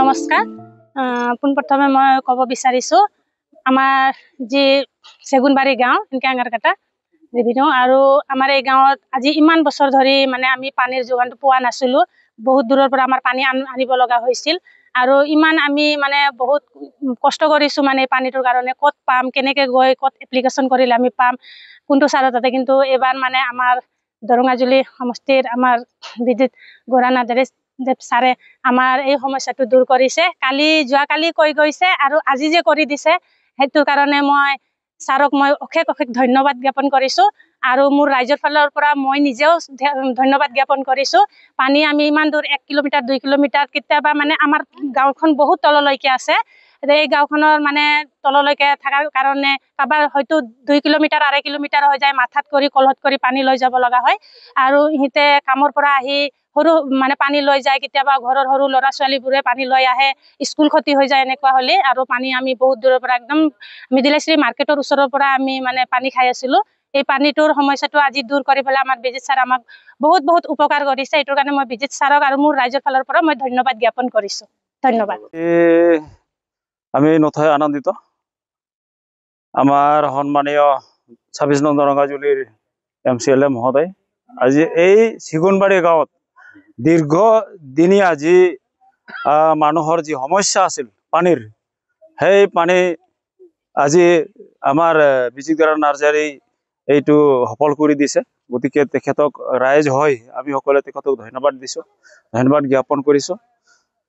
নমস্কাৰ পোনপ্ৰথমে মই ক'ব বিচাৰিছোঁ আমাৰ যি চেগুনবাৰী গাঁও ইনকাঙাৰকাটা ৰিভিনিউ আৰু আমাৰ এই গাঁৱত আজি ইমান বছৰ ধৰি মানে আমি পানীৰ যোগানটো পোৱা নাছিলোঁ। বহুত দূৰৰ পৰা আমাৰ পানী আনিব লগা হৈছিল আৰু ইমান আমি মানে বহুত কষ্ট কৰিছোঁ মানে পানীটোৰ কাৰণে ক'ত পাম, কেনেকৈ গৈ ক'ত এপ্লিকেশ্যন কৰিলে আমি পাম, কোনটো ছাৰৰ তাতে। কিন্তু এইবাৰ মানে আমাৰ দৰঙাজুলি সমষ্টিৰ আমাৰ বিদ্যুৎ গৰানাদাৰী দেৱ ছাৰে আমাৰ এই সমস্যাটো দূৰ কৰিছে। যোৱাকালি কৈ গৈছে আৰু আজি যে কৰি দিছে সেইটোৰ কাৰণে মই ছাৰক মই অশেষ ধন্যবাদ জ্ঞাপন কৰিছোঁ আৰু মোৰ ৰাইজৰ ফালৰ পৰা মই নিজেও ধন্যবাদ জ্ঞাপন কৰিছোঁ। পানী আমি ইমান দূৰ 1 কিলোমিটাৰ 2 কিলোমিটাৰ কেতিয়াবা মানে আমাৰ গাঁওখন বহুত তললৈকে আছে। এই গাঁওখনৰ মানে তললৈকে থকাৰ কাৰণে কাৰোবাৰ হয়তো 2 কিলোমিটাৰ 2.5 কিলোমিটাৰ হৈ যায়, মাথাত কৰি কলহত কৰি পানী লৈ যাব লগা হয় আৰু সিহঁতে কামৰ পৰা আহি সৰু মানে পানী লৈ যায়। কেতিয়াবা ঘৰৰ সৰু ল'ৰা ছোৱালীবোৰে পানী লৈ আহে, স্কুল ক্ষতি হৈ যায় এনেকুৱা হ'লে। আৰু পানী আমি বহুত দূৰৰ পৰা একদম মিডিলেশ্ৰী মাৰ্কেটৰ ওচৰৰ পৰা আমি মানে পানী খাই আছিলোঁ। এই পানীটোৰ সমস্যাটো আজি দূৰ কৰি পেলাই আমাৰ বিজিত ছাৰ আমাক বহুত উপকাৰ কৰিছে। এইটোৰ কাৰণে মই বিজিত ছাৰক আৰু মোৰ ৰাইজৰ ফালৰ পৰা মই ধন্যবাদ জ্ঞাপন কৰিছোঁ। ধন্যবাদ। আমি নথৈ আনন্দিত। আমাৰ সন্মানীয় 26 নং দৰঙাজুলিৰ MCLA মহোদয় আজি এই চিগুনবাৰী গাঁৱত দীৰ্ঘদিনীয়া যি মানুহৰ যি সমস্যা আছিল পানীৰ, সেই পানী আজি আমাৰ বিজিত নাৰ্জাৰী এইটো সফল কৰি দিছে। গতিকে তেখেতক ৰাইজ হয় আমি সকলোৱে তেখেতক ধন্যবাদ দিছোঁ, ধন্যবাদ জ্ঞাপন কৰিছোঁ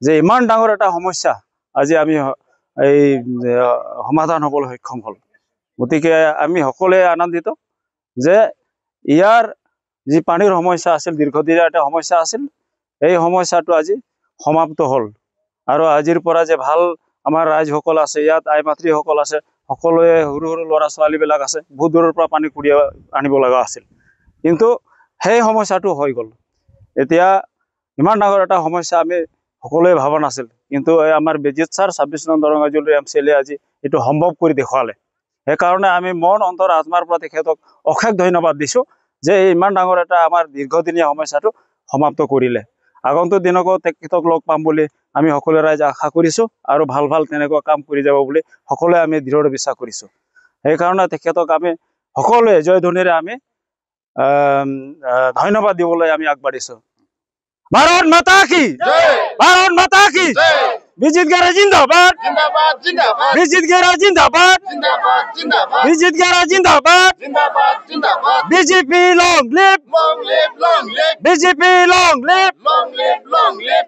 যে ইমান ডাঙৰ এটা সমস্যা আজি আমি এই সমাধান হ'বলৈ সক্ষম হ'ল। গতিকে আমি সকলোৱে আনন্দিত যে ইয়াৰ যি পানীৰ সমস্যা আছিল, দীৰ্ঘদিনীয়া এটা সমস্যা আছিল, এই সমস্যাটো আজি সমাপ্ত হ'ল। আৰু আজিৰ পৰা যে ভাল আমাৰ ৰাইজসকল আছে, ইয়াত আই মাতৃসকল আছে, সকলোৱে সৰু ল'ৰা ছোৱালীবিলাক আছে, বহুত দূৰৰ পৰা পানী কুৰিয়াই আনিব লগা আছিল, কিন্তু সেই সমস্যাটো হৈ গ'ল। এতিয়া ইমান ডাঙৰ এটা সমস্যা আমি সকলোৱে ভবা নাছিল, কিন্তু আমাৰ বিজিত ছাৰ 26 নং দৰঙাজুলিৰ MCLA আজি এইটো সম্ভৱ কৰি দেখুৱালে। সেইকাৰণে আমি মন অন্তৰ আত্মাৰ পৰা তেখেতক অশেষ ধন্যবাদ দিছোঁ যে ইমান ডাঙৰ এটা আমাৰ দীৰ্ঘদিনীয়া সমস্যাটো সমাপ্ত কৰিলে। আগন্তুক দিনকো তেখেতক লগ পাম বুলি আমি সকলো ৰাইজ আশা কৰিছোঁ আৰু ভাল তেনেকুৱা কাম কৰি যাব বুলি সকলোৱে আমি দৃঢ় বিশ্বাস কৰিছোঁ। সেইকাৰণে তেখেতক আমি সকলোৱে জয়ধ্বনিৰে আমি ধন্যবাদ দিবলৈ আমি আগবাঢ়িছোঁ। ভাৰত মাতা কি জয়, ভাৰত মাতা কি জয়, বিজিত গাৰা জিন্দাবাদ জিন্দাবাদ জিন্দাবাদ, বিজিত গাৰা জিন্দাবাদ জিন্দাবাদ জিন্দাবাদ, বিজিত গাৰা জিন্দাবাদ জিন্দাবাদ জিন্দাবাদ, BJP long live long live long live, BJP long live long live long live.